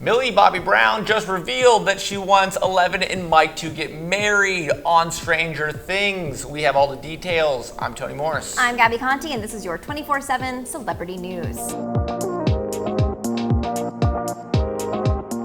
Millie Bobby Brown just revealed that she wants 11 and Mike to get married on Stranger Things. We have all the details. I'm Tony Morris. I'm Gabi Conti, and this is your 24/7 celebrity news.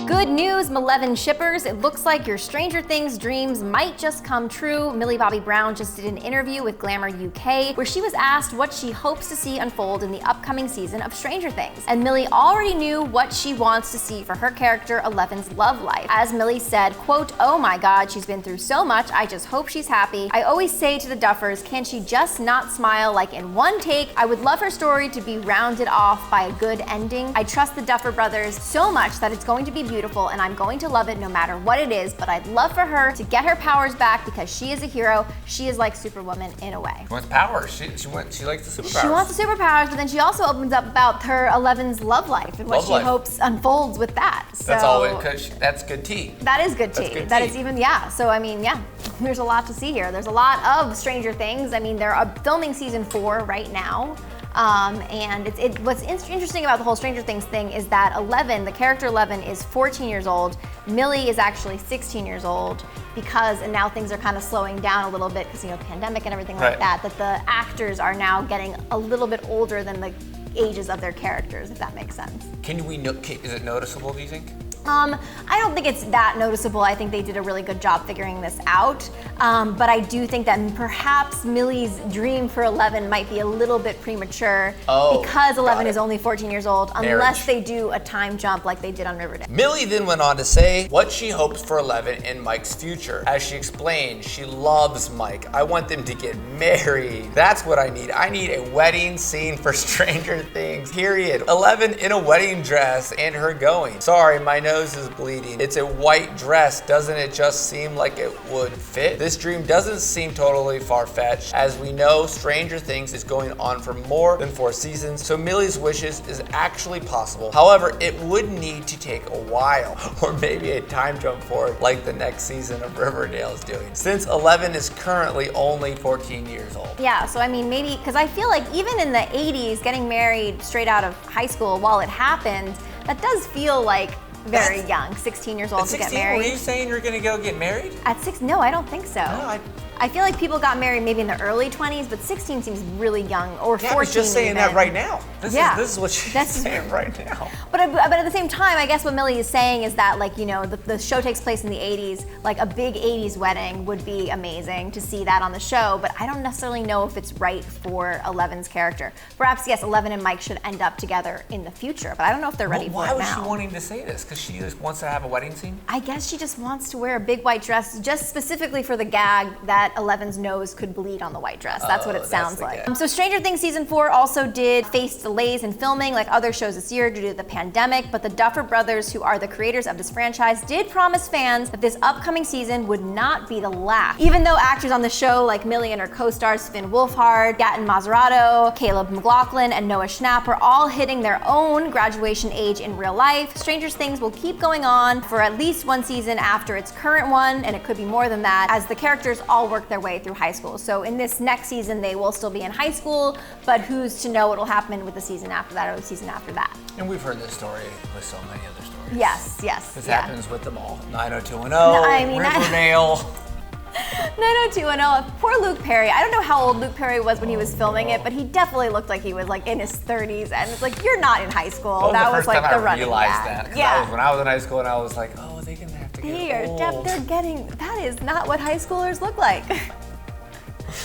Good news, Maleven shippers. It looks like your Stranger Things dreams might just come true. Millie Bobby Brown just did an interview with Glamour UK where she was asked what she hopes to see unfold in the upcoming season of Stranger Things. And Millie already knew what she wants to see for her character, 11's love life. As Millie said, quote, "Oh my God, she's been through so much. I just hope she's happy. I always say to the Duffers, can she just not smile like in one take? I would love her story to be rounded off by a good ending. I trust the Duffer brothers so much that it's going to be beautiful and I'm going to love it no matter what it is, but I'd love for her to get her powers back because she is a hero. She is like Superwoman in a way." She wants powers. She likes the superpowers. She wants the superpowers, but then she also opens up about her 11's love life and what she hopes unfolds with that. So that's all. That's good tea. That is good tea. That's good that tea. is even, yeah. So I mean, yeah, there's a lot to see here. There's a lot of Stranger Things. I mean, they're filming season 4 right now. And what's interesting about the whole Stranger Things thing is that 11, the character 11, is 14 years old. Millie is actually 16 years old and now things are kind of slowing down a little bit because, pandemic and everything like that the actors are now getting a little bit older than the ages of their characters, if that makes sense. Is it noticeable, do you think? I don't think it's that noticeable. I think they did a really good job figuring this out. But I do think that perhaps Millie's dream for 11 might be a little bit premature because 11 is only 14 years old, unless they do a time jump like they did on Riverdale. Millie then went on to say what she hopes for 11 in Mike's future. As she explained, she loves Mike. I want them to get married. That's what I need. I need a wedding scene for Stranger Things, period. 11 in a wedding dress and her going. Sorry, my nose is bleeding. It's a white dress. Doesn't it just seem like it would fit? This dream doesn't seem totally far-fetched. As we know, Stranger Things is going on for more than 4 seasons, so Millie's wishes is actually possible. However, it would need to take a while, or maybe a time jump forward like the next season of Riverdale is doing, since 11 is currently only 14 years old. Yeah, so I mean, maybe, because I feel like even in the 80s, getting married straight out of high school, while it happened, that does feel like very young, 16 years old to get married. Were you saying you're gonna go get married? At 6? No, I don't think so. No, I feel like people got married maybe in the early 20s, but 16 seems really young, or 14 I was just saying even. that right now. This is what she's saying right now. But at the same time, I guess what Millie is saying is that, like, the show takes place in the 80s, like a big 80s wedding would be amazing to see that on the show, but I don't necessarily know if it's right for 11's character. Perhaps, yes, 11 and Mike should end up together in the future, but I don't know if they're ready for it now. Why was she wanting to say this? Because she just wants to have a wedding scene? I guess she just wants to wear a big white dress, just specifically for the gag that 11's nose could bleed on the white dress. That's what it sounds like. So Stranger Things season 4 also did face delays in filming like other shows this year due to the pandemic, but the Duffer brothers, who are the creators of this franchise, did promise fans that this upcoming season would not be the last. Even though actors on the show like Millie and her co-stars Finn Wolfhard, Gatton Mazzarato, Caleb McLaughlin, and Noah Schnapp are all hitting their own graduation age in real life, Stranger Things will keep going on for at least 1 season after its current one, and it could be more than that, as the characters all work their way through high school. So in this next season, they will still be in high school, but who's to know what will happen with the season after that or the season after that. And we've heard this story with so many other stories. Yes. This happens with them all. 90210, Riverdale. 90210, poor Luke Perry. I don't know how old Luke Perry was when he was filming it, but he definitely looked like he was like in his 30s, and it's like, you're not in high school. That was like the running gag. That was when I was in high school, and I was like, oh, they're gonna have to get old. That is not what high schoolers look like.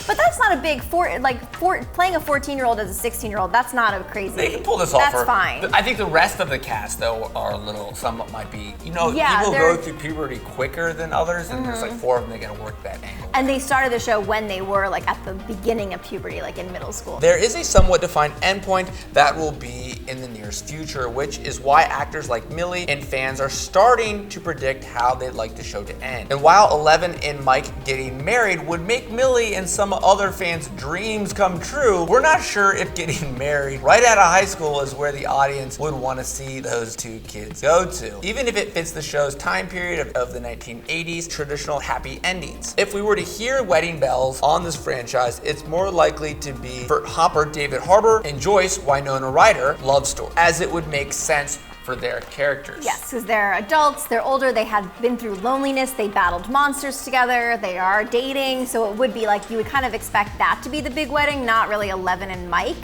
But that's not a big playing a 14-year-old as a 16-year-old. That's not a crazy. They can pull this off. That's fine. I think the rest of the cast though are a little. Some might be. People go through puberty quicker than others, and there's like 4 of them that gotta work that angle. And they started the show when they were like at the beginning of puberty, like in middle school. There is a somewhat defined endpoint that will be in the nearest future, which is why actors like Millie and fans are starting to predict how they'd like the show to end. And while 11 and Mike getting married would make Millie and some other fans' dreams come true, we're not sure if getting married right out of high school is where the audience would want to see those 2 kids go to, even if it fits the show's time period of the 1980s traditional happy endings. If we were to hear wedding bells on this franchise, it's more likely to be for Hopper David Harbour and Joyce Winona Ryder love story, as it would make sense for for their characters. Yes, because they're adults, they're older, they have been through loneliness, they battled monsters together, they are dating, so it would be like you would kind of expect that to be the big wedding, not really Eleven and Mike.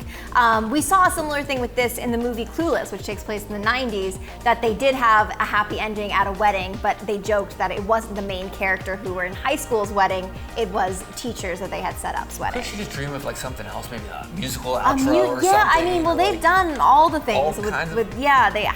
We saw a similar thing with this in the movie Clueless, which takes place in the 90s, that they did have a happy ending at a wedding, but they joked that it wasn't the main character who were in high school's wedding, it was teachers that they had set up's wedding. Couldn't you just dream of like something else, maybe a musical outro or something? Yeah, I mean, well, they've done all the things.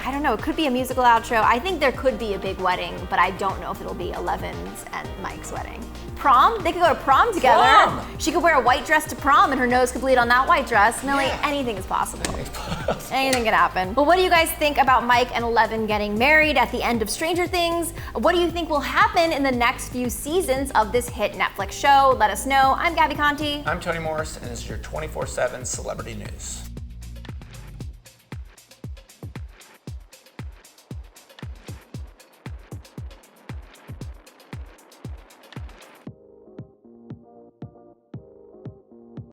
I don't know, it could be a musical outro. I think there could be a big wedding, but I don't know if it'll be Eleven's and Mike's wedding. Prom? They could go to prom together. Prom. She could wear a white dress to prom and her nose could bleed on that white dress. Millie, anything is possible. Anything can happen. But what do you guys think about Mike and Eleven getting married at the end of Stranger Things? What do you think will happen in the next few seasons of this hit Netflix show? Let us know. I'm Gabi Conti. I'm Tony Morris, and this is your 24/7 celebrity news.